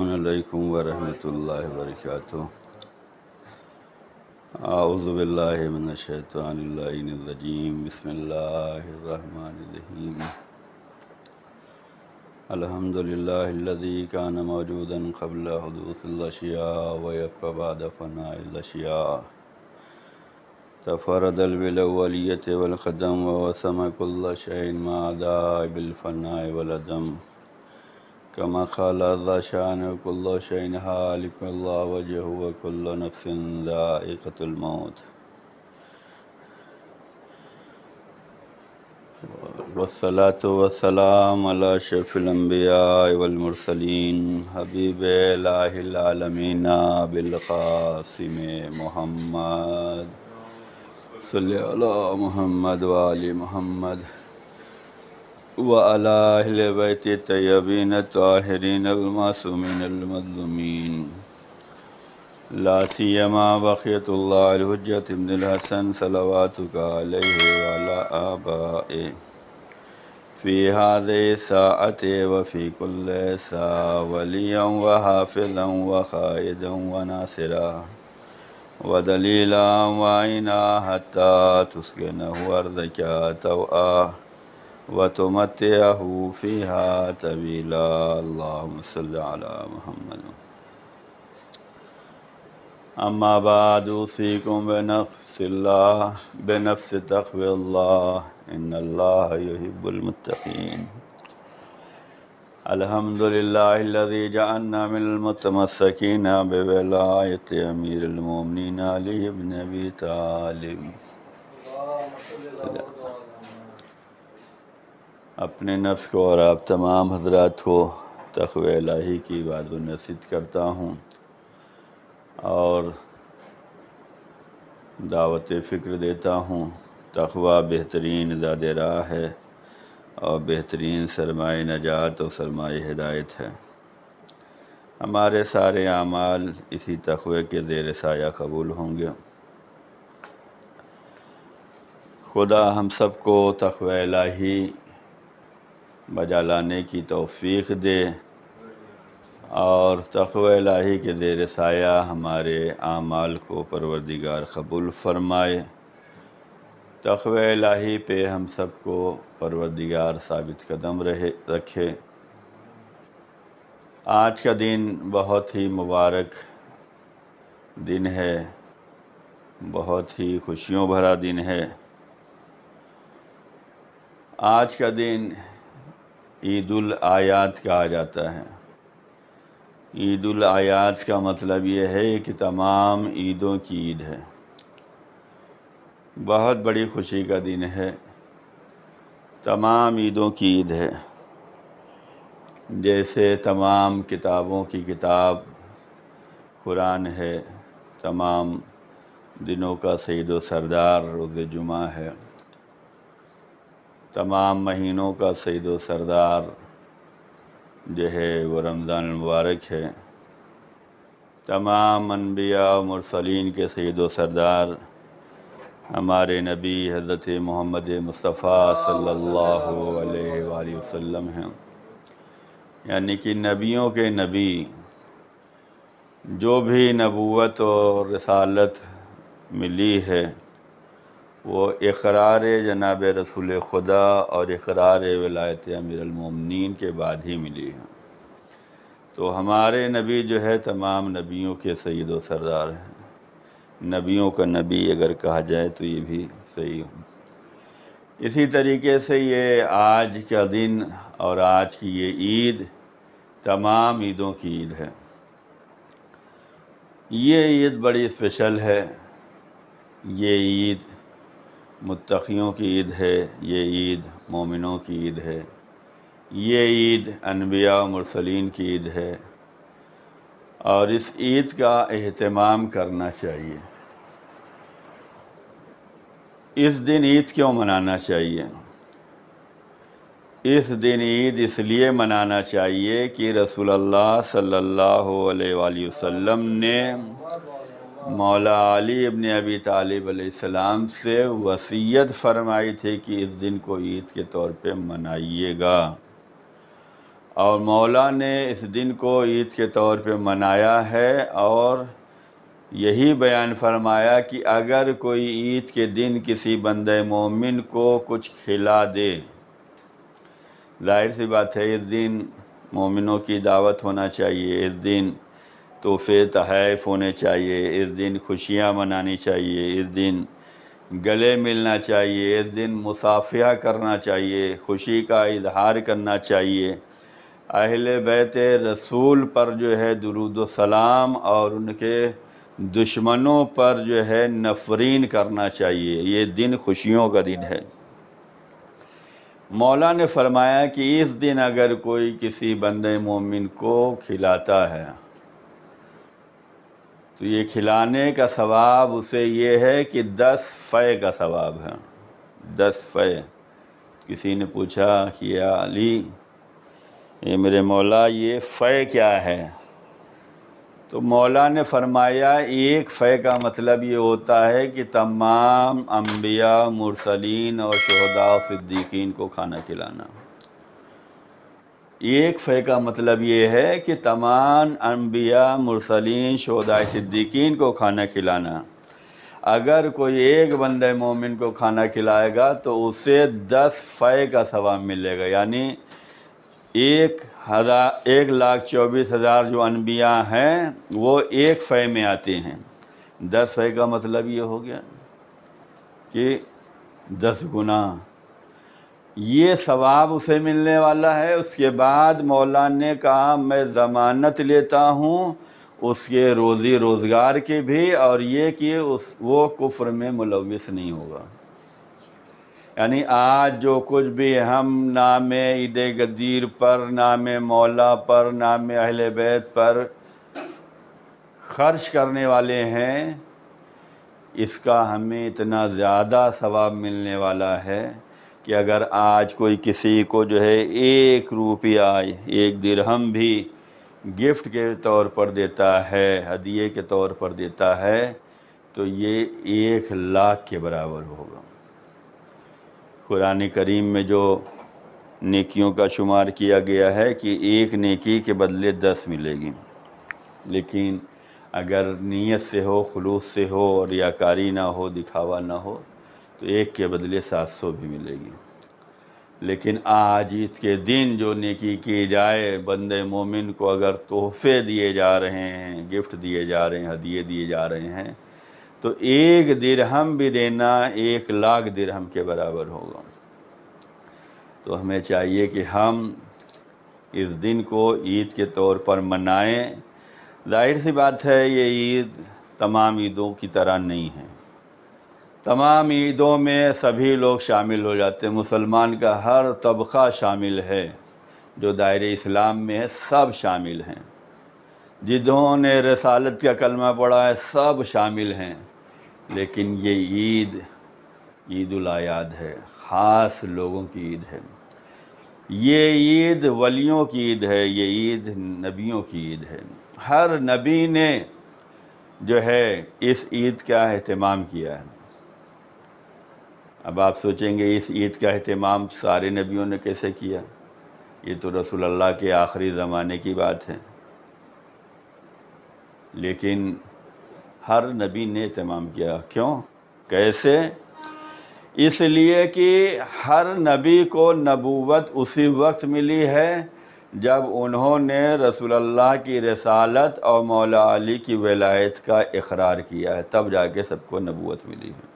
السلام علیکم ورحمۃ اللہ وبرکاتہ۔ اعوذ باللہ من الشیطان اللعین الرجیم، بسم اللہ الرحمن الرحیم۔ الحمد للہ الذی کان موجودا قبل حدوث الاشیاء ویبقی بعد فناء الاشیاء، تفرد بالاولیۃ والقدم ووسم کل شیء ما عدا بالفناء والعدم، كما قال ذا شأن كل شيء هالك إلا وجهه وكل نفس ذائقة الموت، والصلاة والسلام على أشرف الأنبياء والمرسلين حبيب إله العالمين بالقاسم محمد، صل على محمد وآل محمد وعلى أهل بيت الطيبين الطاهرين المعصومين المظلومين، لا سيما بقية الله الحجة ابن الحسن صلواتك عليه وعلى آبائه في هذه الساعة وفي كل ساعة وليا وحافظا وقائدا وناصرا ودليلا وعينا حتى تسكنه أرضك طوعا وتمتعه فيها طويلا، اللهم صل على محمد۔ اما بعد، اوصيكم بنفس تقوى الله ان الله يحب المتقين۔ الحمد لله الذي جعلنا من المتمسكين بولاية امير المؤمنين علي بن ابي طالب۔ اپنے نفس کو اور آپ تمام حضرات کو تقوی الہی کی بات و نصیحت کرتا ہوں اور دعوت فکر دیتا ہوں۔ تقوی بہترین زاد راہ ہے اور بہترین سرمایہ نجات و سرمایہ ہدایت ہے۔ ہمارے سارے اعمال اسی تقوی کے زیر سایہ قبول ہوں گے۔ خدا ہم سب کو تقوی الہی بجا لانے کی توفیق دے اور تقوی الہی کے زیر سایہ ہمارے اعمال کو پروردگار قبول فرمائے۔ تقوی الہی پہ ہم سب کو پروردگار ثابت قدم رکھے۔ آج کا دن بہت ہی مبارک دن ہے، بہت ہی خوشیوں بھرا دن ہے۔ آج کا دن عید الاعیاد کہا جاتا ہے۔ عید الاعیاد کا مطلب یہ ہے کہ تمام عیدوں کی عید ہے، بہت بڑی خوشی کا دن ہے، تمام عیدوں کی عید ہے۔ جیسے تمام کتابوں کی کتاب قرآن ہے، تمام دنوں کا سید و سردار روز جمعہ ہے، تمام مہینوں کا سید و سردار جو ہے وہ رمضان المبارک ہے، تمام انبیاء و مرسلین کے سید و سردار ہمارے نبی حضرت محمد مصطفیٰ صلی اللہ علیہ وآلہ وسلم ہیں، یعنی کہ نبیوں کے نبی۔ جو بھی نبوت اور رسالت ملی ہے وہ اقرار جناب رسول خدا اور اقرار ولایت امیر المومنین کے بعد ہی ملی ہے۔ تو ہمارے نبی جو ہے تمام نبیوں کے سید و سردار ہیں، نبیوں کا نبی اگر کہا جائے تو یہ بھی صحیح ہو۔ اسی طریقے سے یہ آج کا دن اور آج کی یہ عید تمام عیدوں کی عید ہے۔ یہ عید بڑی اسپیشل ہے، یہ عید متقیوں کی عید ہے، یہ عید مومنوں کی عید ہے، یہ عید انبیاء و مرسلین کی عید ہے، اور اس عید کا اہتمام کرنا چاہیے۔ اس دن عید کیوں منانا چاہیے؟ اس دن عید اس لیے منانا چاہیے کہ رسول اللہ صلی اللہ علیہ وآلہ وسلم نے مولا علی ابن ابی طالب علیہ السلام سے وصیت فرمائی تھی کہ اس دن کو عید کے طور پہ منائیے گا، اور مولا نے اس دن کو عید کے طور پہ منایا ہے، اور یہی بیان فرمایا کہ اگر کوئی عید کے دن کسی بندہ مومن کو کچھ کھلا دے، ظاہر سی بات ہے اس دن مومنوں کی دعوت ہونا چاہیے، اس دن تحفے تحائف ہونے چاہیے، اس دن خوشیاں منانی چاہیے، اس دن گلے ملنا چاہیے، اس دن مصافحہ کرنا چاہیے، خوشی کا اظہار کرنا چاہیے، اہل بیت رسول پر جو ہے درود و سلام اور ان کے دشمنوں پر جو ہے نفرین کرنا چاہیے۔ یہ دن خوشیوں کا دن ہے۔ مولا نے فرمایا کہ اس دن اگر کوئی کسی بندے مومن کو کھلاتا ہے تو یہ کھلانے کا ثواب اسے یہ ہے کہ 10 فے کا ثواب ہے۔ 10 فے۔ کسی نے پوچھا کہ یا علی، یہ میرے مولا یہ فے کیا ہے؟ تو مولا نے فرمایا ایک فے کا مطلب یہ ہوتا ہے کہ تمام انبیاء، مرسلین اور شہداء و صدیقین کو کھانا کھلانا۔ ایک فے کا مطلب یہ ہے کہ تمام انبیاء، مرسلین، شہداء صدیقین کو کھانا کھلانا۔ اگر کوئی ایک بندہ مومن کو کھانا کھلائے گا تو اسے 10 فے کا ثواب ملے گا، یعنی 1,24,000 جو انبیاء ہیں وہ ایک فے میں آتے ہیں۔ 10 فے کا مطلب یہ ہو گیا کہ 10 گنا یہ ثواب اسے ملنے والا ہے۔ اس کے بعد مولا نے کہا میں ضمانت لیتا ہوں اس کے روزی روزگار کی بھی، اور یہ کہ وہ کفر میں ملوث نہیں ہوگا۔ یعنی آج جو کچھ بھی ہم نام عید غدیر پر، نام مولا پر، نام اہل بیت پر خرچ کرنے والے ہیں، اس کا ہمیں اتنا زیادہ ثواب ملنے والا ہے کہ اگر آج کوئی کسی کو جو ہے 1 روپیہ، 1 درہم بھی گفٹ کے طور پر دیتا ہے، ہدیے کے طور پر دیتا ہے، تو یہ 1 لاکھ کے برابر ہوگا۔ قرآن کریم میں جو نیکیوں کا شمار کیا گیا ہے کہ 1 نیکی کے بدلے 10 ملے گی، لیکن اگر نیت سے ہو، خلوص سے ہو، اور ریاکاری نہ ہو، دکھاوا نہ ہو، تو 1 کے بدلے 700 بھی ملے گی۔ لیکن آج عید کے دن جو نیکی کی جائے، بندے مومن کو اگر تحفے دیے جا رہے ہیں، گفٹ دیے جا رہے ہیں، ہدیے دیے جا رہے ہیں، تو 1 درہم بھی دینا 1 لاکھ درہم کے برابر ہوگا۔ تو ہمیں چاہیے کہ ہم اس دن کو عید کے طور پر منائیں۔ ظاہر سی بات ہے یہ عید تمام عیدوں کی طرح نہیں ہے۔ تمام عیدوں میں سبھی لوگ شامل ہو جاتے ہیں، مسلمان کا ہر طبقہ شامل ہے، جو دائرہ اسلام میں ہے سب شامل ہیں، جنہوں نے رسالت کا کلمہ پڑھا ہے سب شامل ہیں۔ لیکن یہ عید الاعیاد ہے، خاص لوگوں کی عید ہے۔ یہ عید ولیوں کی عید ہے، یہ عید نبیوں کی عید ہے۔ ہر نبی نے جو ہے اس عید کا اہتمام کیا ہے۔ اب آپ سوچیں گے اس عید کا اہتمام سارے نبیوں نے کیسے کیا؟ یہ تو رسول اللہ کے آخری زمانے کی بات ہے، لیکن ہر نبی نے اہتمام کیا۔ کیوں؟ کیسے؟ اس لیے کہ ہر نبی کو نبوت اسی وقت ملی ہے جب انہوں نے رسول اللہ کی رسالت اور مولا علی کی ولایت کا اقرار کیا ہے، تب جا کے سب کو نبوت ملی ہے۔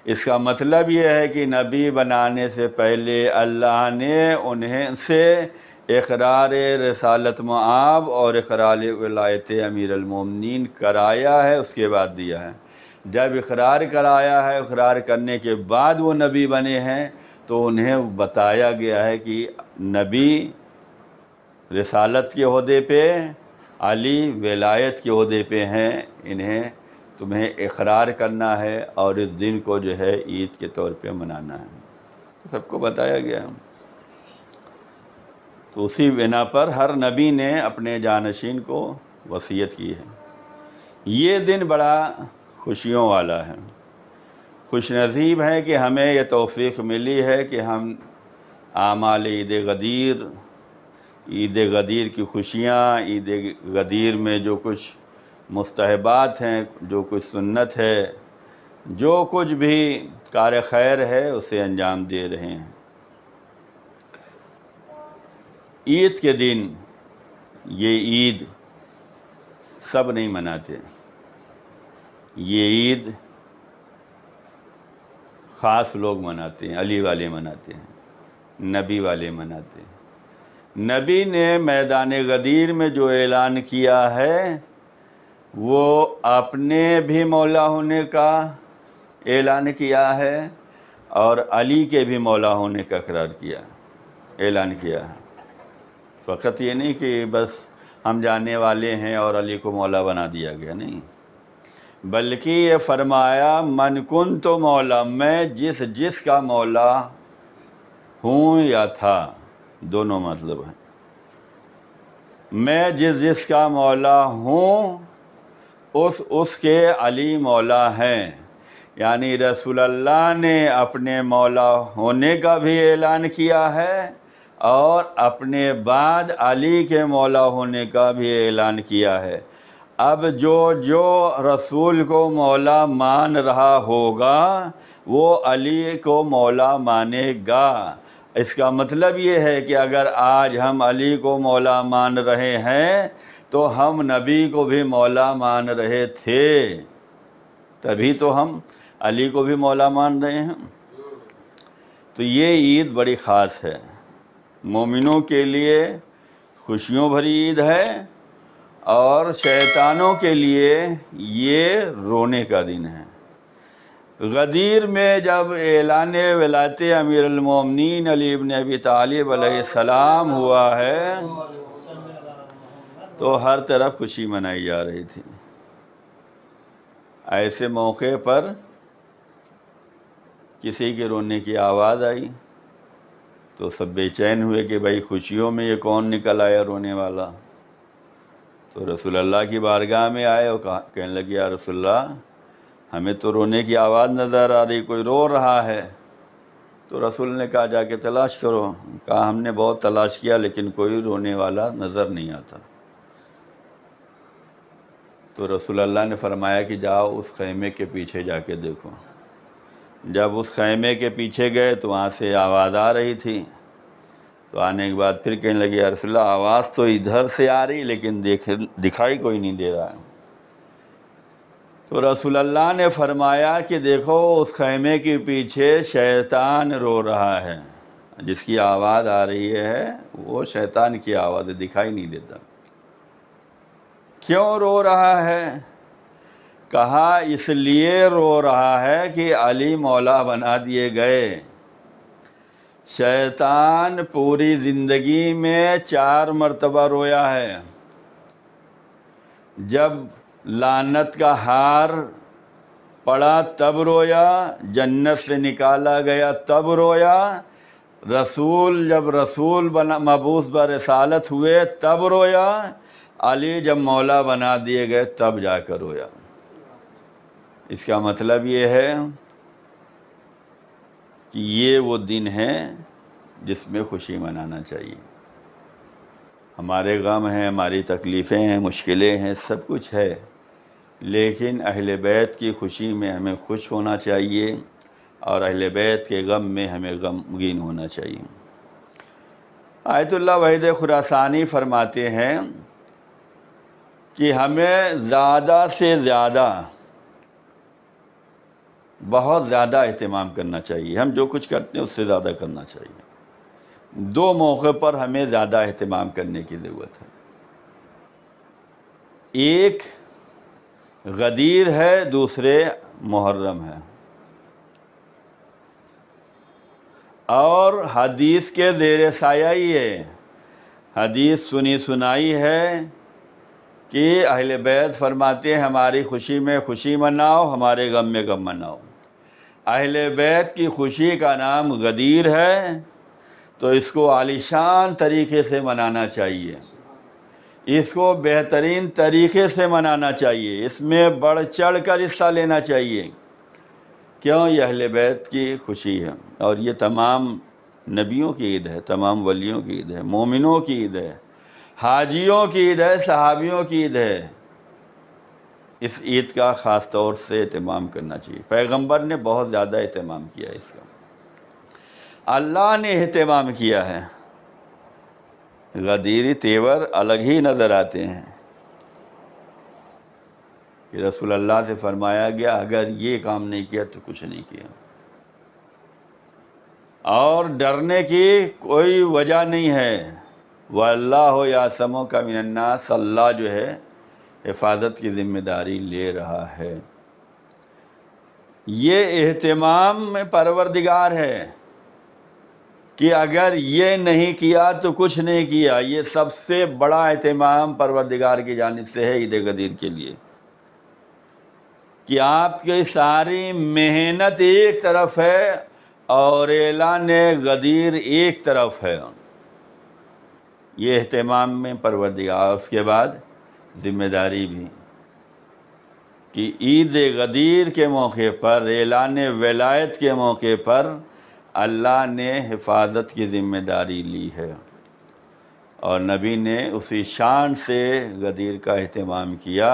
اس کا مطلب یہ ہے کہ نبی بنانے سے پہلے اللہ نے انہیں سے اقرار رسالت مآب اور اقرار ولایت امیر المومنین کرایا ہے، اس کے بعد دیا ہے۔ جب اقرار کرایا ہے، اقرار کرنے کے بعد وہ نبی بنے ہیں، تو انہیں بتایا گیا ہے کہ نبی رسالت کے عہدے پہ، علی ولایت کے عہدے پہ ہیں، انہیں تمہیں اقرار کرنا ہے اور اس دن کو جو ہے عید کے طور پہ منانا ہے، سب کو بتایا گیا ہے۔ تو اسی بنا پر ہر نبی نے اپنے جانشین کو وصیت کی ہے۔ یہ دن بڑا خوشیوں والا ہے، خوش نصیب ہے کہ ہمیں یہ توفیق ملی ہے کہ ہم اعمال عید غدیر عید غدیر کی خوشیاں، عید غدیر میں جو کچھ مستحبات ہیں، جو کچھ سنت ہے، جو کچھ بھی کار خیر ہے اسے انجام دے رہے ہیں۔ عید کے دن یہ عید سب نہیں مناتے، یہ عید خاص لوگ مناتے ہیں، علی والے مناتے ہیں، نبی والے مناتے ہیں۔ نبی نے میدان غدیر میں جو اعلان کیا ہے وہ اپنے بھی مولا ہونے کا اعلان کیا ہے اور علی کے بھی مولا ہونے کا اقرار کیا، اعلان کیا ہے۔ فقط یہ نہیں کہ بس ہم جاننے والے ہیں اور علی کو مولا بنا دیا گیا، نہیں، بلکہ یہ فرمایا من کنت مولا، میں جس کا مولا ہوں یا تھا، دونوں مطلب ہیں، میں جس کا مولا ہوں اس کے علی مولا ہیں، یعنی رسول اللہ نے اپنے مولا ہونے کا بھی اعلان کیا ہے اور اپنے بعد علی کے مولا ہونے کا بھی اعلان کیا ہے۔ اب جو رسول کو مولا مان رہا ہوگا وہ علی کو مولا مانے گا۔ اس کا مطلب یہ ہے کہ اگر آج ہم علی کو مولا مان رہے ہیں تو ہم نبی کو بھی مولا مان رہے تھے، تبھی تو ہم علی کو بھی مولا مان رہے ہیں۔ تو یہ عید بڑی خاص ہے، مومنوں کے لیے خوشیوں بھری عید ہے اور شیطانوں کے لیے یہ رونے کا دن ہے۔ غدیر میں جب اعلان ولایت امیر المومنین علی بن ابی طالب علیہ السلام ہوا ہے تو ہر طرف خوشی منائی جا رہی تھی۔ ایسے موقع پر کسی کے رونے کی آواز آئی تو سب بے چین ہوئے کہ بھائی خوشیوں میں یہ کون نکل آیا رونے والا۔ تو رسول اللہ کی بارگاہ میں آئے اور کہنے لگے یا رسول اللہ ہمیں تو رونے کی آواز نظر آ رہی، کوئی رو رہا ہے۔ تو رسول نے کہا جا کے تلاش کرو۔ کہا ہم نے بہت تلاش کیا لیکن کوئی رونے والا نظر نہیں آتا۔ تو رسول اللہ نے فرمایا کہ جاؤ اس خیمے کے پیچھے جا کے دیکھو۔ جب اس خیمے کے پیچھے گئے تو وہاں سے آواز آ رہی تھی، تو آنے کے بعد پھر کہنے لگے یا رسول اللہ آواز تو ادھر سے آ رہی لیکن دکھائی کوئی نہیں دے رہا ہے۔ تو رسول اللہ نے فرمایا کہ دیکھو اس خیمے کے پیچھے شیطان رو رہا ہے، جس کی آواز آ رہی ہے وہ شیطان کی آواز دکھائی نہیں دیتا۔ کیوں رو رہا ہے؟ کہا اس لیے رو رہا ہے کہ علی مولا بنا دیے گئے۔ شیطان پوری زندگی میں 4 مرتبہ رویا ہے۔ جب لعنت کا ہار پڑا تب رویا، جنت سے نکالا گیا تب رویا، جب رسول مبعوث برسالت ہوئے تب رویا، علی جب مولا بنا دیے گئے تب جا کر رویا۔ اس کا مطلب یہ ہے کہ یہ وہ دن ہے جس میں خوشی منانا چاہیے۔ ہمارے غم ہیں، ہماری تکلیفیں ہیں، مشکلیں ہیں، سب کچھ ہے، لیکن اہل بیت کی خوشی میں ہمیں خوش ہونا چاہیے اور اہل بیت کے غم میں ہمیں غمگین ہونا چاہیے۔ آیت اللہ وحید خراسانی فرماتے ہیں کہ ہمیں زیادہ سے زیادہ، بہت زیادہ اہتمام کرنا چاہیے۔ ہم جو کچھ کرتے ہیں اس سے زیادہ کرنا چاہیے۔ 2 موقع پر ہمیں زیادہ اہتمام کرنے کی ضرورت ہے۔ ایک غدیر ہے، دوسرے محرم ہے۔ اور حدیث کے زیر سایہ ہی ہے، حدیث سنی سنائی ہے کہ اہل بیت فرماتے ہیں ہماری خوشی میں خوشی مناؤ، ہمارے غم میں غم مناؤ۔ اہل بیت کی خوشی کا نام غدیر ہے، تو اس کو عالیشان طریقے سے منانا چاہیے، اس کو بہترین طریقے سے منانا چاہیے، اس میں بڑھ چڑھ کر حصہ لینا چاہیے۔ کیوں؟ یہ اہل بیت کی خوشی ہے اور یہ تمام نبیوں کی عید ہے، تمام ولیوں کی عید ہے، مومنوں کی عید ہے، حاجیوں کی عید ہے، صحابیوں کی عید ہے۔ اس عید کا خاص طور سے اہتمام کرنا چاہیے۔ پیغمبر نے بہت زیادہ اہتمام کیا اس کا، اللہ نے اہتمام کیا ہے۔ غدیری تیور الگ ہی نظر آتے ہیں کہ رسول اللہ سے فرمایا گیا اگر یہ کام نہیں کیا تو کچھ نہیں کیا، اور ڈرنے کی کوئی وجہ نہیں ہے۔ وَاللَّهُ يَعْصِمُكَ مِنَ النَّاسِ، اللہ جو ہے حفاظت کی ذمہ داری لے رہا ہے۔ یہ اہتمام میں پروردگار ہے کہ اگر یہ نہیں کیا تو کچھ نہیں کیا۔ یہ سب سے بڑا اہتمام پروردگار کی جانب سے ہے عید غدیر کے لیے، کہ آپ کی ساری محنت ایک طرف ہے اور اعلان غدیر ایک طرف ہے۔ یہ اہتمام میں پروردگار، اس کے بعد ذمہ داری بھی کہ عید غدیر کے موقع پر، اعلان ولایت کے موقع پر اللہ نے حفاظت کی ذمہ داری لی ہے، اور نبی نے اسی شان سے غدیر کا اہتمام کیا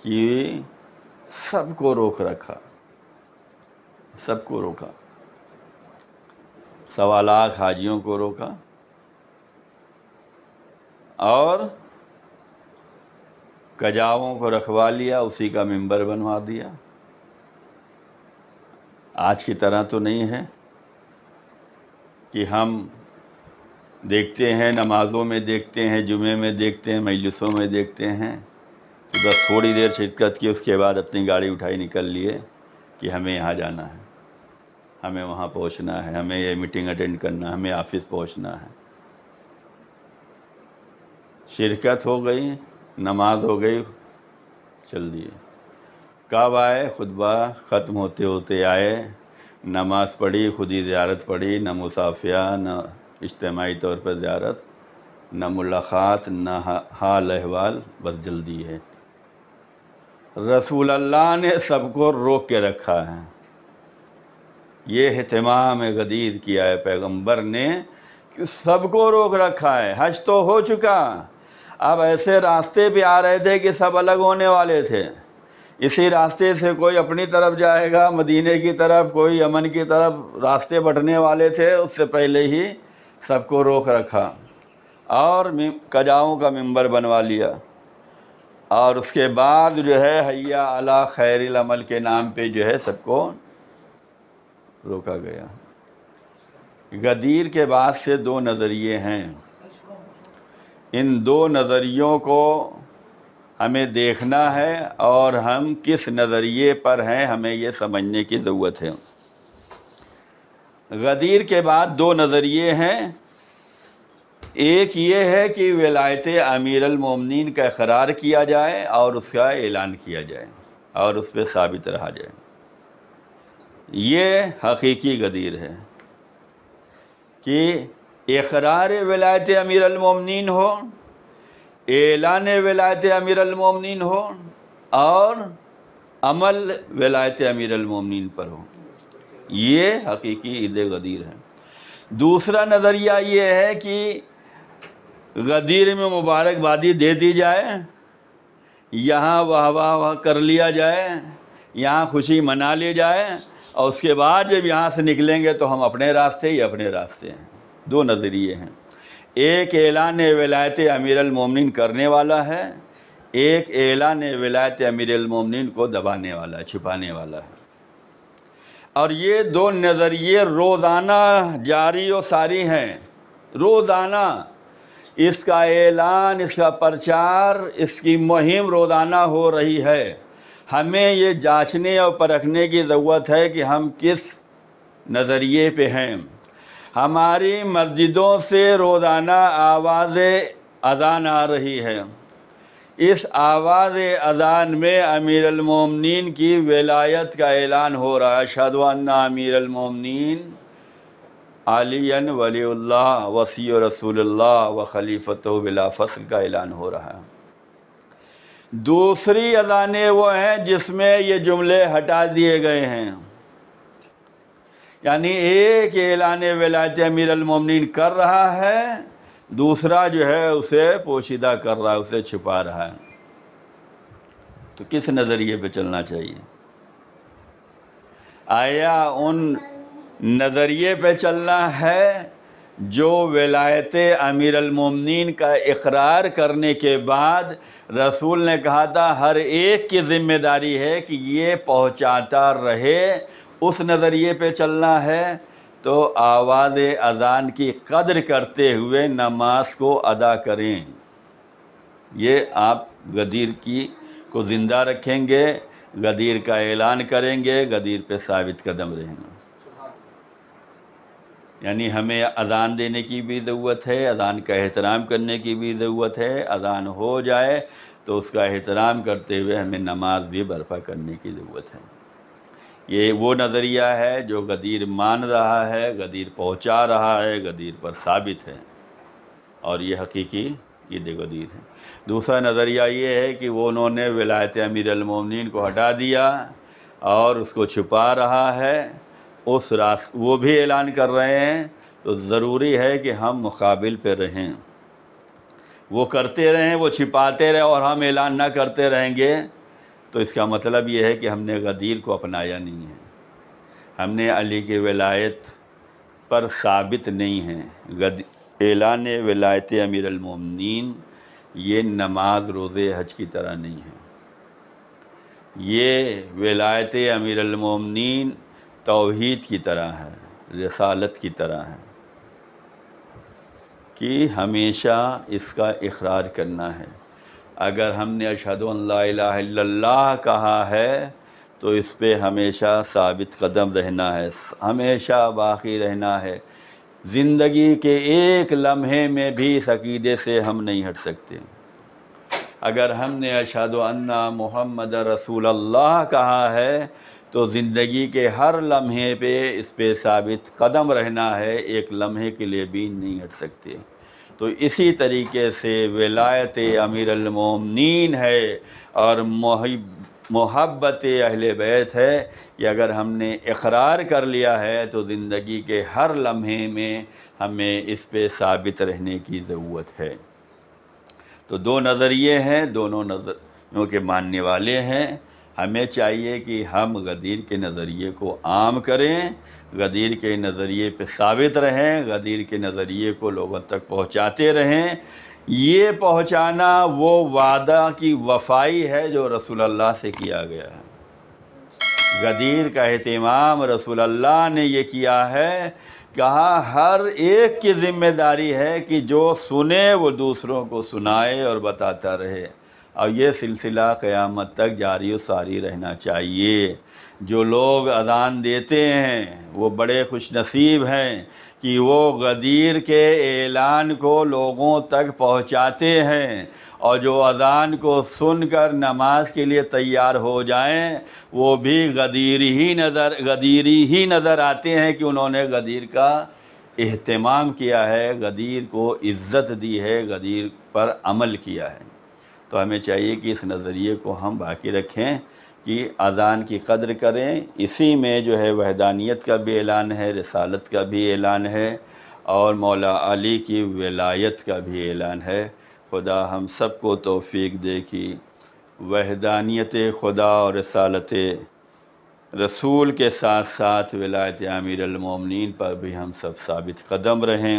کہ سب کو روک رکھا، سب کو روکا، 1.25 لاکھ حاجیوں کو روکا، اور کجاووں کو رکھوا لیا، اسی کا منبر بنوا دیا۔ آج کی طرح تو نہیں ہے کہ ہم دیکھتے ہیں، نمازوں میں دیکھتے ہیں، جمعے میں دیکھتے ہیں، مجلسوں میں دیکھتے ہیں کہ بس تھوڑی دیر شرکت کی، اس کے بعد اپنی گاڑی اٹھائی نکل لیے کہ ہمیں یہاں جانا ہے، ہمیں وہاں پہنچنا ہے، ہمیں یہ میٹنگ اٹینڈ کرنا ہے، ہمیں آفس پہنچنا ہے۔ شرکت ہو گئی، نماز ہو گئی، چل دیے۔ کب آئے؟ خطبہ ختم ہوتے ہوتے آئے، نماز پڑھی، خودی زیارت پڑھی، نہ مصافیہ، نہ اجتماعی طور پر زیارت، نہ ملاقات، نہ حال احوال، بس جلدی ہے۔ رسول اللہ نے سب کو روک کے رکھا ہے۔ یہ اہتمام غدیر کیا ہے پیغمبر نے کہ سب کو روک رکھا ہے۔ حج تو ہو چکا، اب ایسے راستے پہ آ رہے تھے کہ سب الگ ہونے والے تھے۔ اسی راستے سے کوئی اپنی طرف جائے گا مدینے کی طرف، کوئی یمن کی طرف، راستے بٹنے والے تھے۔ اس سے پہلے ہی سب کو روک رکھا اور کجاؤں کا منبر بنوا لیا، اور اس کے بعد جو ہے حیا علی خیر العمل کے نام پہ جو ہے سب کو روکا گیا۔ غدیر کے بعد سے 2 نظریے ہیں، ان 2 نظریوں کو ہمیں دیکھنا ہے، اور ہم کس نظریے پر ہیں ہمیں یہ سمجھنے کی ضرورت ہے۔ غدیر کے بعد 2 نظریے ہیں۔ ایک یہ ہے کہ ولایت امیر المومنین کا اقرار کیا جائے اور اس کا اعلان کیا جائے اور اس پہ ثابت رہا جائے، یہ حقیقی غدیر ہے کہ اقرار ولایت امیر المومنین ہو، اعلان ولایت امیر المومنین ہو، اور عمل ولایت امیر المومنین پر ہو، یہ حقیقی عید غدیر ہے۔ دوسرا نظریہ یہ ہے کہ غدیر میں مبارکبادی دے دی جائے، یہاں واہ واہ کر لیا جائے، یہاں خوشی منا لی جائے، اور اس کے بعد جب یہاں سے نکلیں گے تو ہم اپنے راستے ہی اپنے راستے ہیں۔ 2 نظریے ہیں، ایک اعلان ولایت امیر المومنین کرنے والا ہے، ایک اعلان ولایت امیر المومنین کو دبانے والا ہے، چھپانے والا ہے۔ اور یہ 2 نظریے روزانہ جاری و ساری ہیں، روزانہ اس کا اعلان، اس کا پرچار، اس کی مہم روزانہ ہو رہی ہے۔ ہمیں یہ جانچنے اور پرکھنے کی ضرورت ہے کہ ہم کس نظریے پہ ہیں۔ ہماری مسجدوں سے روزانہ آواز اذان آ رہی ہے، اس آواز اذان میں امیر المومنین کی ولایت کا اعلان ہو رہا ہے۔ اشہد ان امیر المومنین علی ولی اللہ وصی رسول اللہ و خلیفتہ بلا فصل کا اعلان ہو رہا ہے۔ دوسری اذانیں وہ ہیں جس میں یہ جملے ہٹا دیے گئے ہیں، یعنی ایک اعلان ولایت امیر المومنین کر رہا ہے، دوسرا جو ہے اسے پوشیدہ کر رہا ہے، اسے چھپا رہا ہے۔ تو کس نظریے پہ چلنا چاہیے؟ آیا ان نظریے پہ چلنا ہے جو ولایت امیر المومنین کا اقرار کرنے کے بعد رسول نے کہا تھا ہر ایک کی ذمہ داری ہے کہ یہ پہنچاتا رہے، اس نظریے پہ چلنا ہے؟ تو آواز اذان کی قدر کرتے ہوئے نماز کو ادا کریں۔ یہ آپ غدیر کو زندہ رکھیں گے، غدیر کا اعلان کریں گے، غدیر پہ ثابت قدم رہیں گے۔ یعنی ہمیں اذان دینے کی بھی ضرورت ہے، اذان کا احترام کرنے کی بھی ضرورت ہے۔ اذان ہو جائے تو اس کا احترام کرتے ہوئے ہمیں نماز بھی برپا کرنے کی ضرورت ہے۔ یہ وہ نظریہ ہے جو غدیر مان رہا ہے، غدیر پہنچا رہا ہے، غدیر پر ثابت ہے، اور یہ حقیقی عید غدیر ہے۔ دوسرا نظریہ یہ ہے کہ وہ انہوں نے ولایت امیر المومنین کو ہٹا دیا اور اس کو چھپا رہا ہے، وہ بھی اعلان کر رہے ہیں، تو ضروری ہے کہ ہم مقابل پہ رہیں۔ وہ کرتے رہیں، وہ چھپاتے رہیں اور ہم اعلان نہ کرتے رہیں گے تو اس کا مطلب یہ ہے کہ ہم نے غدیر کو اپنایا نہیں ہے، ہم نے علی کی ولایت پر ثابت نہیں ہیں۔ اعلان ولایت امیر المومنین یہ نماز روزے حج کی طرح نہیں ہے، یہ ولایت امیر المومنین توحید کی طرح ہے، رسالت کی طرح ہے کہ ہمیشہ اس کا اقرار کرنا ہے۔ اگر ہم نے اشہد ان لا الہ الا اللہ کہا ہے تو اس پہ ہمیشہ ثابت قدم رہنا ہے، ہمیشہ باقی رہنا ہے۔ زندگی کے ایک لمحے میں بھی اس عقیدے سے ہم نہیں ہٹ سکتے۔ اگر ہم نے اشہد ان محمد رسول اللہ کہا ہے تو زندگی کے ہر لمحے پہ اس پہ ثابت قدم رہنا ہے، ایک لمحے کے لیے بھی نہیں ہٹ سکتے۔ تو اسی طریقے سے ولایت امیر المومنین ہے اور محبت اہل بیت ہے کہ اگر ہم نے اقرار کر لیا ہے تو زندگی کے ہر لمحے میں ہمیں اس پہ ثابت رہنے کی ضرورت ہے۔ تو دو نظریے ہیں، دونوں نظریوں کے ماننے والے ہیں۔ ہمیں چاہیے کہ ہم غدیر کے نظریے کو عام کریں، غدیر کے نظریے پہ ثابت رہیں، غدیر کے نظریے کو لوگوں تک پہنچاتے رہیں۔ یہ پہنچانا وہ وعدہ کی وفائی ہے جو رسول اللہ سے کیا گیا ہے۔ غدیر کا اہتمام رسول اللہ نے یہ کیا ہے، کہا ہر ایک کی ذمہ داری ہے کہ جو سنے وہ دوسروں کو سنائے اور بتاتا رہے، اور یہ سلسلہ قیامت تک جاری و ساری رہنا چاہیے۔ جو لوگ اذان دیتے ہیں وہ بڑے خوش نصیب ہیں کہ وہ غدیر کے اعلان کو لوگوں تک پہنچاتے ہیں، اور جو اذان کو سن کر نماز کے لیے تیار ہو جائیں وہ بھی غدیری ہی نظر آتے ہیں کہ انہوں نے غدیر کا اہتمام کیا ہے، غدیر کو عزت دی ہے، غدیر پر عمل کیا ہے۔ تو ہمیں چاہیے کہ اس نظریے کو ہم باقی رکھیں کہ اذان کی قدر کریں۔ اسی میں جو ہے وحدانیت کا بھی اعلان ہے، رسالت کا بھی اعلان ہے، اور مولا علی کی ولایت کا بھی اعلان ہے۔ خدا ہم سب کو توفیق دے کہ وحدانیت خدا اور رسالت رسول کے ساتھ ساتھ ولایت امیر المومنین پر بھی ہم سب ثابت قدم رہیں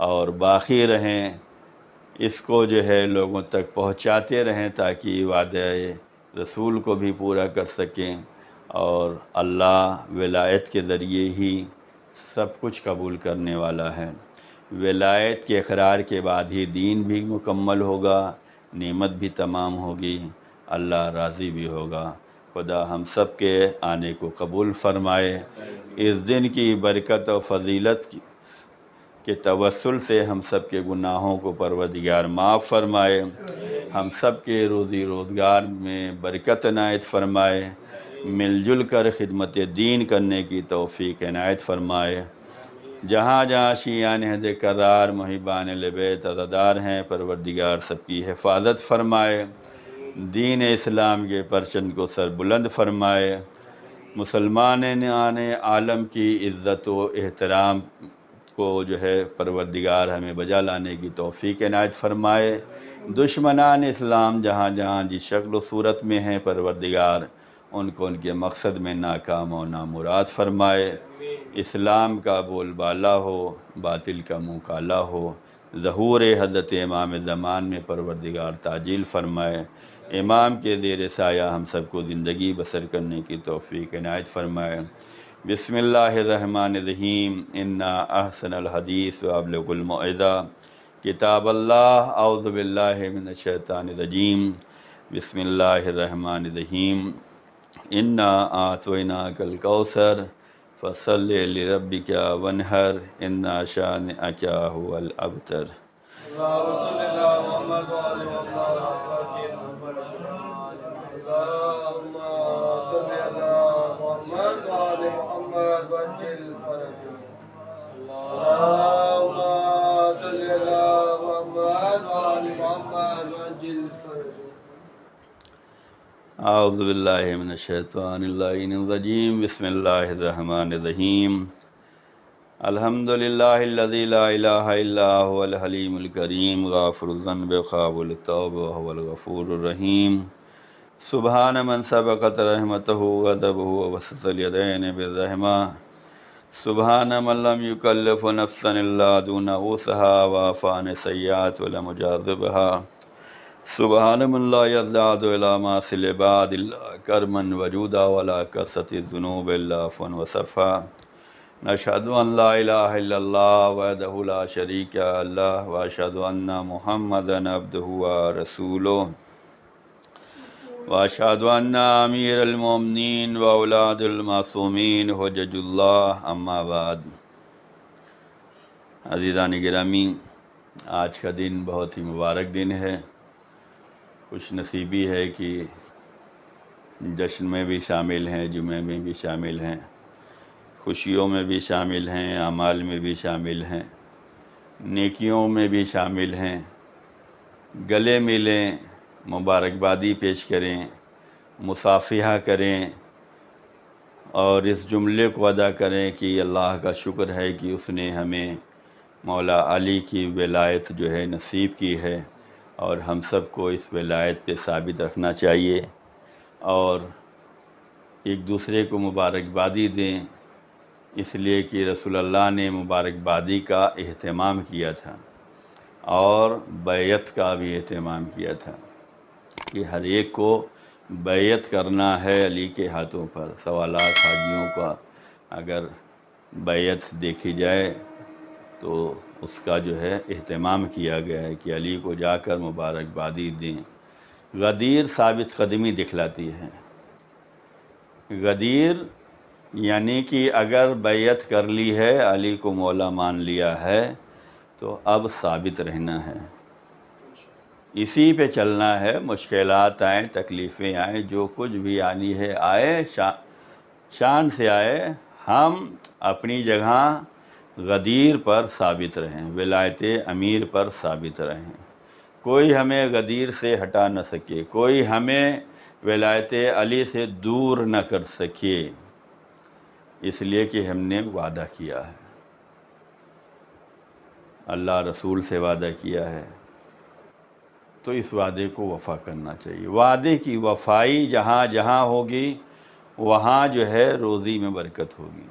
اور باقی رہیں، اس کو جو ہے لوگوں تک پہنچاتے رہیں تاکہ وعدہ رسول کو بھی پورا کر سکیں، اور اللہ ولایت کے ذریعے ہی سب کچھ قبول کرنے والا ہے۔ ولایت کے اقرار کے بعد ہی دین بھی مکمل ہوگا، نعمت بھی تمام ہوگی، اللہ راضی بھی ہوگا۔ خدا ہم سب کے آنے کو قبول فرمائے۔ اس دن کی برکت و فضیلت کے توسل سے ہم سب کے گناہوں کو پروردگار معاف فرمائے، ہم سب کے روزی روزگار میں برکت عنایت فرمائے، مل جل کر خدمت دین کرنے کی توفیق عنایت فرمائے۔ جہاں جہاں شیعان عہد کرار محبان اہل بیت عزادار ہیں، پروردگار سب کی حفاظت فرمائے، دین اسلام کے پرچم کو سر بلند فرمائے، مسلمان عالم کی عزت و احترام کو جو ہے پروردگار ہمیں بجا لانے کی توفیق عنایت فرمائے۔ دشمنان اسلام جہاں جہاں جس شکل و صورت میں ہیں پروردگار ان کو ان کے مقصد میں ناکام و نامراد فرمائے۔ اسلام کا بول بالا ہو، باطل کا منہ کالا ہو۔ ظہور حضرت امام زمان میں پروردگار تعجیل فرمائے۔ امام کے زیر سایہ ہم سب کو زندگی بسر کرنے کی توفیق عنایت فرمائے۔ بسم اللہ الرحمن الرحیم۔ انا احسن الحدیث و ابلغ الموعظہ کتاب اللہ۔ اعوذ باللہ من الشیطان الرجیم۔ بسم اللہ الرحمن الرحیم۔ انا اعطیناک الکوثر فصل لربک وانحر ان شانئک هو الابتر۔ اللهم صل على محمد وعلى محمد اللهم صل على محمد وعلى محمد وجل فرجه اللهم صل على محمد وعلى محمد وجل فرجه۔ اعوذ باللہ من الشیطان اللعین الرجیم۔ بسم اللہ الرحمن الرحیم۔ الحمدللہ الذی لا الہ الا هو الحلیم الکریم غافر الذنب قابل التوب وهو الغفور الرحیم۔ سبحان من سبقت رحمتہ غضبہ وبسط الیدین بالرحمہ۔ سبحان من لم یکلف نفسا الا دون وسعها وعفى عن السیئات ولم یجازبها۔ سبحان من لا یزداد الی معاصی العباد الا کرما وجودا ولا کثرة الذنوب الا عفوا وصفا۔ نشہد ان لا الہ الا اللہ وحدہ لا شریک لہ واشہد ان محمدا عبدہ ورسولہ واشہد ان امیر المومنین و اولاد المعصومین حجج اللہ اما بعد۔ عزیزان گرامی، آج کا دن بہت ہی مبارک دن ہے۔ خوش نصیبی ہے کہ جشن میں بھی شامل ہیں، جمعے میں بھی شامل ہیں، خوشیوں میں بھی شامل ہیں، اعمال میں بھی شامل ہیں، نیکیوں میں بھی شامل ہیں۔ گلے ملیں، مبارکبادی پیش کریں، مصافحہ کریں اور اس جملے کو ادا کریں کہ اللہ کا شکر ہے کہ اس نے ہمیں مولا علی کی ولایت جو ہے نصیب کی ہے، اور ہم سب کو اس ولایت پہ ثابت رکھنا چاہیے اور ایک دوسرے کو مبارکبادی دیں، اس لیے کہ رسول اللہ نے مبارکبادی کا اہتمام کیا تھا اور بیعت کا بھی اہتمام کیا تھا کہ ہر ایک کو بیعت کرنا ہے علی کے ہاتھوں پر۔ سوالات حاجیوں کا اگر بیعت دیکھی جائے تو اس کا جو ہے اہتمام کیا گیا ہے کہ علی کو جا کر مبارکبادی دیں۔ غدیر ثابت قدمی دکھلاتی ہے۔ غدیر یعنی کہ اگر بیعت کر لی ہے، علی کو مولا مان لیا ہے تو اب ثابت رہنا ہے، اسی پہ چلنا ہے۔ مشکلات آئیں، تکلیفیں آئیں، جو کچھ بھی آنی ہے آئے، شان سے آئے، ہم اپنی جگہ غدیر پر ثابت رہیں، ولایت امیر پر ثابت رہیں۔ کوئی ہمیں غدیر سے ہٹا نہ سکے، کوئی ہمیں ولایت علی سے دور نہ کر سکے، اس لیے کہ ہم نے وعدہ کیا ہے، اللہ رسول سے وعدہ کیا ہے، تو اس وعدے کو وفا کرنا چاہیے۔ وعدے کی وفائی جہاں جہاں ہوگی وہاں جو ہے روزی میں برکت ہوگی۔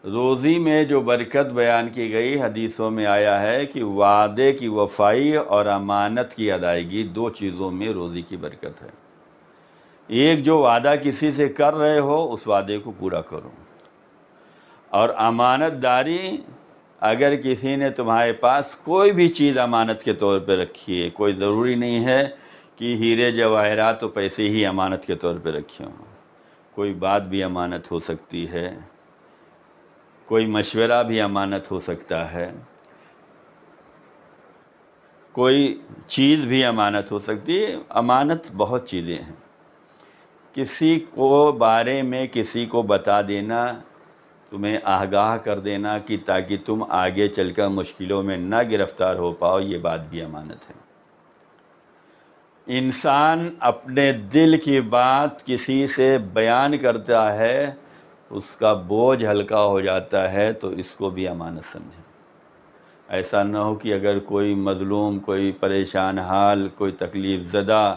روزی میں جو برکت بیان کی گئی، حدیثوں میں آیا ہے کہ وعدے کی وفائی اور امانت کی ادائیگی، دو چیزوں میں روزی کی برکت ہے۔ ایک، جو وعدہ کسی سے کر رہے ہو اس وعدے کو پورا کرو، اور امانت داری، اگر کسی نے تمہارے پاس کوئی بھی چیز امانت کے طور پہ رکھی ہے، کوئی ضروری نہیں ہے کہ ہیرے جواہرات تو پیسے ہی امانت کے طور پہ رکھے ہوں، کوئی بات بھی امانت ہو سکتی ہے، کوئی مشورہ بھی امانت ہو سکتا ہے، کوئی چیز بھی امانت ہو سکتی ہے۔ امانت بہت چیزیں ہیں۔ کسی کو بارے میں کسی کو بتا دینا، تمہیں آگاہ کر دینا کہ تاکہ تم آگے چل کر مشکلوں میں نہ گرفتار ہو پاؤ، یہ بات بھی امانت ہے۔ انسان اپنے دل کی بات کسی سے بیان کرتا ہے، اس کا بوجھ ہلکا ہو جاتا ہے، تو اس کو بھی امانت سمجھیں۔ ایسا نہ ہو کہ اگر کوئی مظلوم، کوئی پریشان حال، کوئی تکلیف زدہ،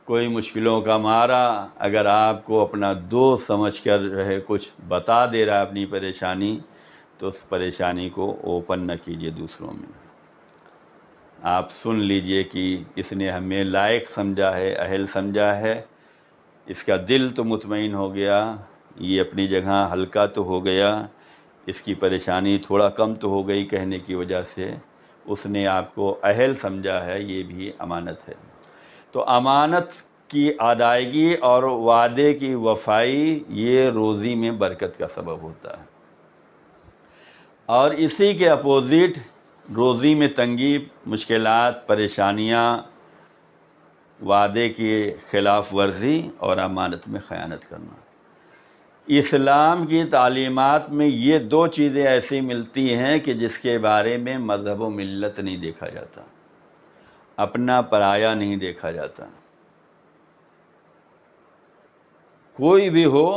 کوئی مشکلوں کا مارا اگر آپ کو اپنا دوست سمجھ کر جو ہے کچھ بتا دے رہا ہے اپنی پریشانی، تو اس پریشانی کو اوپن نہ کیجیے دوسروں میں۔ آپ سن لیجئے کہ اس نے ہمیں لائق سمجھا ہے، اہل سمجھا ہے، اس کا دل تو مطمئن ہو گیا، یہ اپنی جگہ ہلکا تو ہو گیا، اس کی پریشانی تھوڑا کم تو ہو گئی کہنے کی وجہ سے، اس نے آپ کو اہل سمجھا ہے، یہ بھی امانت ہے۔ تو امانت کی ادائیگی اور وعدے کی وفائی یہ روزی میں برکت کا سبب ہوتا ہے، اور اسی کے اپوزٹ روزی میں تنگی، مشکلات، پریشانیاں، وعدے کی خلاف ورزی اور امانت میں خیانت کرنا۔ اسلام کی تعلیمات میں یہ دو چیزیں ایسی ملتی ہیں کہ جس کے بارے میں مذہب و ملت نہیں دیکھا جاتا، اپنا پرایا نہیں دیکھا جاتا۔ کوئی بھی ہو،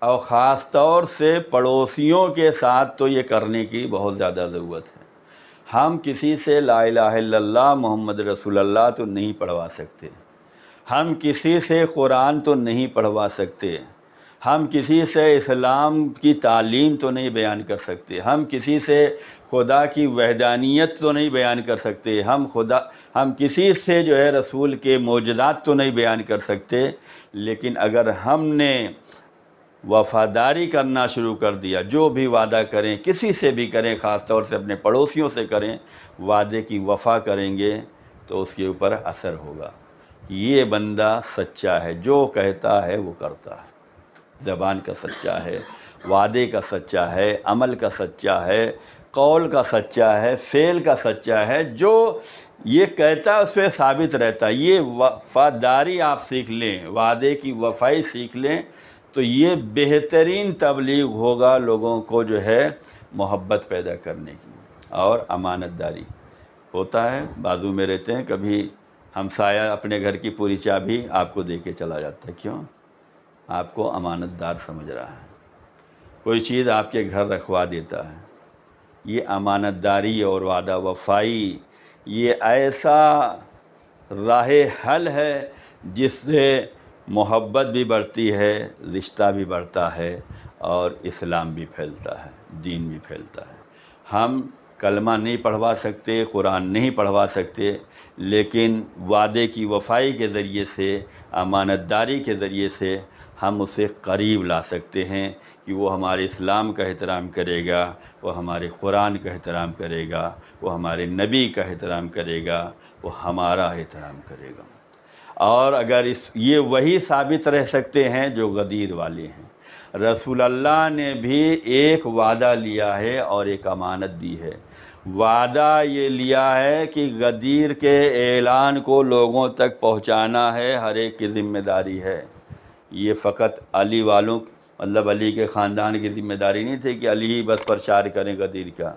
اور خاص طور سے پڑوسیوں کے ساتھ تو یہ کرنے کی بہت زیادہ ضرورت ہے۔ ہم کسی سے لا الہ الا اللہ محمد رسول اللہ تو نہیں پڑھوا سکتے، ہم کسی سے قرآن تو نہیں پڑھوا سکتے، ہم کسی سے اسلام کی تعلیم تو نہیں بیان کر سکتے، ہم کسی سے خدا کی وحدانیت تو نہیں بیان کر سکتے، ہم کسی سے جو ہے رسول کے معجزات تو نہیں بیان کر سکتے، لیکن اگر ہم نے وفاداری کرنا شروع کر دیا، جو بھی وعدہ کریں کسی سے بھی کریں، خاص طور سے اپنے پڑوسیوں سے کریں، وعدے کی وفا کریں گے تو اس کے اوپر اثر ہوگا۔ یہ بندہ سچا ہے، جو کہتا ہے وہ کرتا ہے، زبان کا سچا ہے، وعدے کا سچا ہے، عمل کا سچا ہے، قول کا سچا ہے، فعل کا سچا ہے، جو یہ کہتا ہے اس پہ ثابت رہتا ہے۔ یہ وفاداری آپ سیکھ لیں، وعدے کی وفائی سیکھ لیں، تو یہ بہترین تبلیغ ہوگا لوگوں کو جو ہے محبت پیدا کرنے کی۔ اور امانت داری ہوتا ہے، بازو میں رہتے ہیں، کبھی ہمسایہ اپنے گھر کی پوری چابی آپ کو دے کے چلا جاتا ہے، کیوں؟ آپ کو امانت دار سمجھ رہا ہے، کوئی چیز آپ کے گھر رکھوا دیتا ہے۔ یہ امانت داری اور وعدہ وفائی یہ ایسا راہ حل ہے جس سے محبت بھی بڑھتی ہے، رشتہ بھی بڑھتا ہے، اور اسلام بھی پھیلتا ہے، دین بھی پھیلتا ہے۔ ہم کلمہ نہیں پڑھوا سکتے، قرآن نہیں پڑھوا سکتے، لیکن وعدے کی وفائی کے ذریعے سے، امانت داری کے ذریعے سے ہم اسے قریب لا سکتے ہیں کہ وہ ہمارے اسلام کا احترام کرے گا، وہ ہمارے قرآن کا احترام کرے گا، وہ ہمارے نبی کا احترام کرے گا، وہ ہمارا احترام کرے گا۔ اور اگر یہ وہی ثابت رہ سکتے ہیں جو غدیر والے ہیں۔ رسول اللہ نے بھی ایک وعدہ لیا ہے اور ایک امانت دی ہے۔ وعدہ یہ لیا ہے کہ غدیر کے اعلان کو لوگوں تک پہنچانا ہے، ہر ایک کی ذمہ داری ہے۔ یہ فقط علی والوں، مطلب علی کے خاندان کی ذمہ داری نہیں تھی کہ علی ہی بس پرچار کریں غدیر کا۔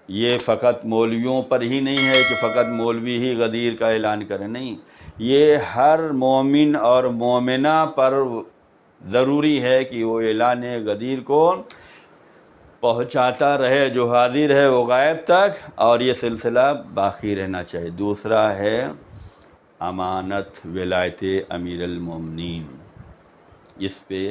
یہ فقط مولویوں پر ہی نہیں ہے کہ فقط مولوی ہی غدیر کا اعلان کریں، نہیں، یہ ہر مومن اور مومنہ پر ضروری ہے کہ وہ اعلان غدیر کو پہنچاتا رہے، جو حاضر ہے وہ غائب تک، اور یہ سلسلہ باقی رہنا چاہیے۔ دوسرا ہے امانت ولایت امیر المومنین، اس پہ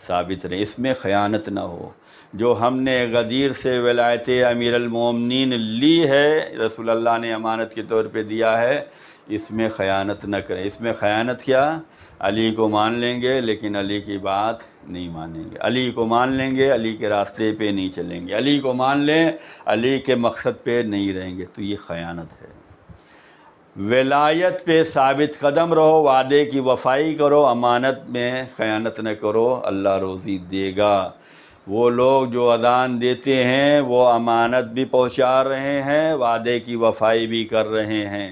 ثابت رہے، اس میں خیانت نہ ہو۔ جو ہم نے غدیر سے ولایت امیر المومنین لی ہے، رسول اللہ نے امانت کے طور پہ دیا ہے، اس میں خیانت نہ کریں۔ اس میں خیانت کیا؟ علی کو مان لیں گے لیکن علی کی بات نہیں مانیں گے، علی کو مان لیں گے علی کے راستے پہ نہیں چلیں گے، علی کو مان لیں علی کے مقصد پہ نہیں رہیں گے، تو یہ خیانت ہے۔ ولایت پہ ثابت قدم رہو، وعدے کی وفائی کرو، امانت میں خیانت نہ کرو، اللہ روزی دے گا۔ وہ لوگ جو اذان دیتے ہیں وہ امانت بھی پہنچا رہے ہیں، وعدے کی وفائی بھی کر رہے ہیں۔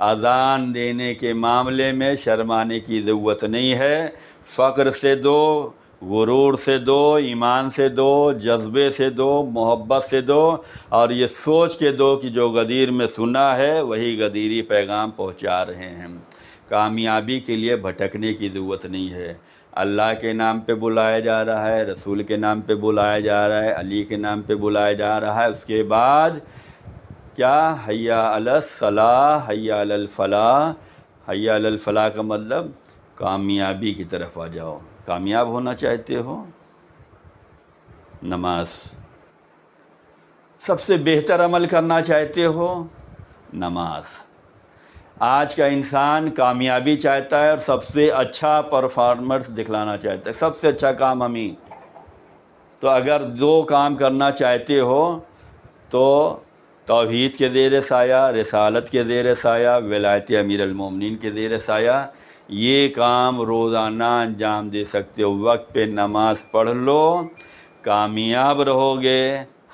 اذان دینے کے معاملے میں شرمانے کی ضرورت نہیں ہے، فقر سے دو، غرور سے دو، ایمان سے دو، جذبے سے دو، محبت سے دو، اور یہ سوچ کے دو کہ جو غدیر میں سنا ہے وہی غدیری پیغام پہنچا رہے ہیں۔ کامیابی کے لیے بھٹکنے کی ضرورت نہیں ہے۔ اللہ کے نام پہ بلایا جا رہا ہے، رسول کے نام پہ بلایا جا رہا ہے، علی کے نام پہ بلایا جا رہا ہے، اس کے بعد کیا؟ حیا علی الصلاح، حیا علی الفلاح۔ حیا علی الفلاح کا مطلب کامیابی کی طرف آ جاؤ۔ کامیاب ہونا چاہتے ہو؟ نماز۔ سب سے بہتر عمل کرنا چاہتے ہو؟ نماز۔ آج کا انسان کامیابی چاہتا ہے اور سب سے اچھا پرفارمنس دکھلانا چاہتا ہے، سب سے اچھا کام ہمیں۔ تو اگر دو کام کرنا چاہتے ہو تو توحید کے زیر سایہ، رسالت کے زیر سایہ، ولایت امیر المومنین کے زیر سایہ یہ کام روزانہ انجام دے سکتے ہو۔ وقت پہ نماز پڑھ لو، کامیاب رہو گے،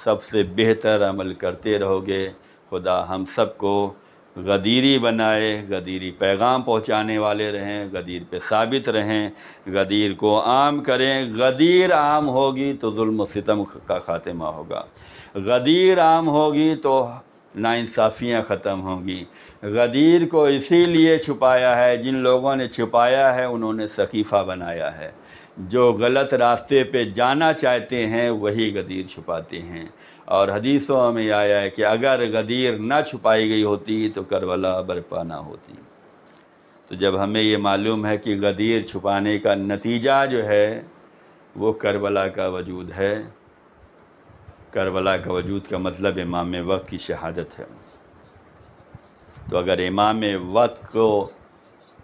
سب سے بہتر عمل کرتے رہو گے۔ خدا ہم سب کو غدیری بنائے، غدیری پیغام پہنچانے والے رہیں، غدیر پہ ثابت رہیں، غدیر کو عام کریں۔ غدیر عام ہوگی تو ظلم و ستم کا خاتمہ ہوگا، غدیر عام ہوگی تو ناانصافیاں ختم ہوں گی۔ غدیر کو اسی لیے چھپایا ہے، جن لوگوں نے چھپایا ہے انہوں نے سقیفہ بنایا ہے۔ جو غلط راستے پہ جانا چاہتے ہیں وہی غدیر چھپاتے ہیں۔ اور حدیثوں میں آیا ہے کہ اگر غدیر نہ چھپائی گئی ہوتی تو کربلا برپا نہ ہوتی۔ تو جب ہمیں یہ معلوم ہے کہ غدیر چھپانے کا نتیجہ جو ہے وہ کربلا کا وجود ہے، کربلا کا وجود کا مطلب امام وقت کی شہادت ہے۔ تو اگر امام وقت کو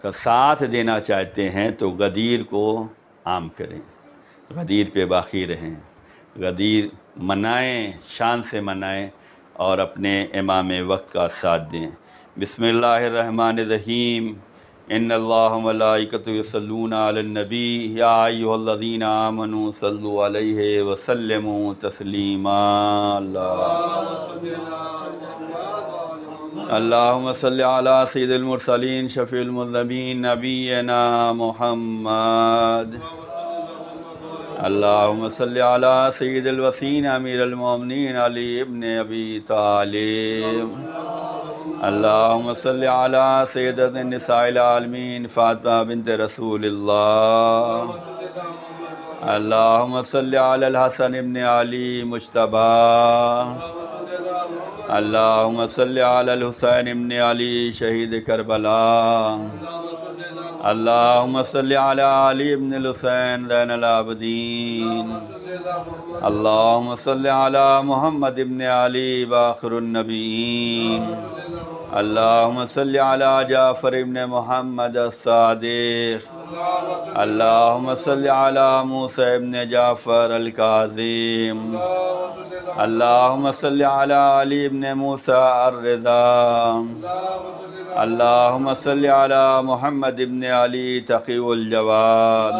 کا ساتھ دینا چاہتے ہیں تو غدیر کو عام کریں، غدیر پہ باقی رہیں، غدیر منائیں، شان سے منائیں اور اپنے امام وقت کا ساتھ دیں۔ بسم اللہ الرحمن الرحیم۔ ان اللہ ملائکۃ یصلون علی النبی یا ایھا الذین آمنوا صلوا علیہ وسلموا تسلیما۔ اللہم صلی علی سید المرسلین شفیع المذنبین نبینا محمد۔ اللہم صلی علی سید الوصین امیر المومنین علی ابن ابی طالب۔ اللہم صلی علی سیدۃ النساء العالمین فاطمہ بنت رسول اللہ۔ اللہم صلی علی الحسن ابن علی مجتبی۔ اللہم صلی علی الحسین ابن علی شہید کربلا۔ اللہم صلی علی علی ابن الحسین زین العابدین۔ اللہم صلی علی محمد ابن علی باقر النبیین۔ اللہم صلی علی جعفر ابن محمد الصادق۔ اللہم صلی علی موسیٰ ابن جعفر الکاظم۔ اللہم صلی علی علی ابن موسیٰ الرضا۔ اللہم صلی علی محمد ابن علی تقی الجواد۔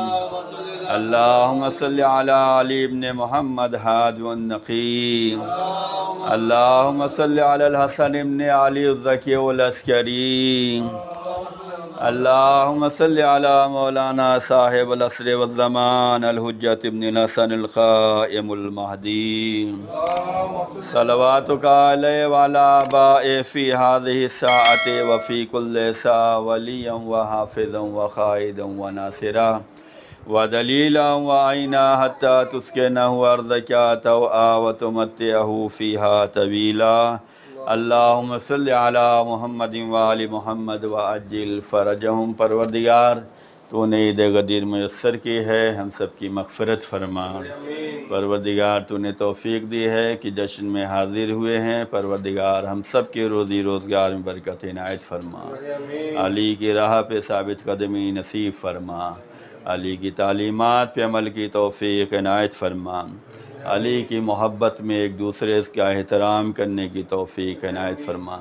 اللہم صلی علی علی ابن محمد ہادی النقی۔ اللہم صلی علی الحسن ابن علی الذکی العسکری۔ اللہم صلی علی مولانا صاحب العصر والزمان الحجۃ ابن الحسن القائم المہدی۔ صلواتک علیہ وعلی آبائہ فی ہذہ الساعۃ وفی کل ساعۃ ولیا وحافظا وقائدا وناصرا ودلیلا وعینا حتی تسکنہ ارضک طوعا وتمتعہ فیہا طویلا۔ اللہم صلی علی محمد وآل محمد وعجل فرجہم۔ پروردگار تو نے عید غدیر میسر کی ہے، ہم سب کی مغفرت فرما۔ پروردگار تو نے توفیق دی ہے کہ جشن میں حاضر ہوئے ہیں، پروردگار ہم سب کے روزی روزگار میں برکت عنایت فرما۔ علی کی راہ پہ ثابت قدمی نصیب فرما، علی کی تعلیمات پہ عمل کی توفیق عنایت فرما، علی کی محبت میں ایک دوسرے کا احترام کرنے کی توفیق عنایت فرما،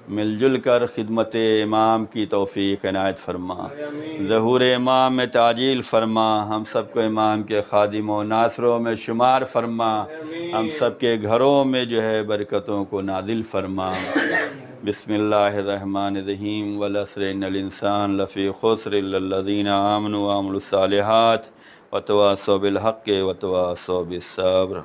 مل جل کر خدمت امام کی توفیق عنایت فرما، ظہور امام میں تعجیل فرما، ہم سب کو امام کے خادم و ناصروں میں شمار فرما، ہم سب کے گھروں میں جو ہے برکتوں کو نازل فرما۔ بسم اللہ الرحمن الرحیم۔ والعصر ان الانسان لفی خسر الا الذین آمنوا وعملوا الصالحات وتواصوا بالحق وتواصوا بالصبر.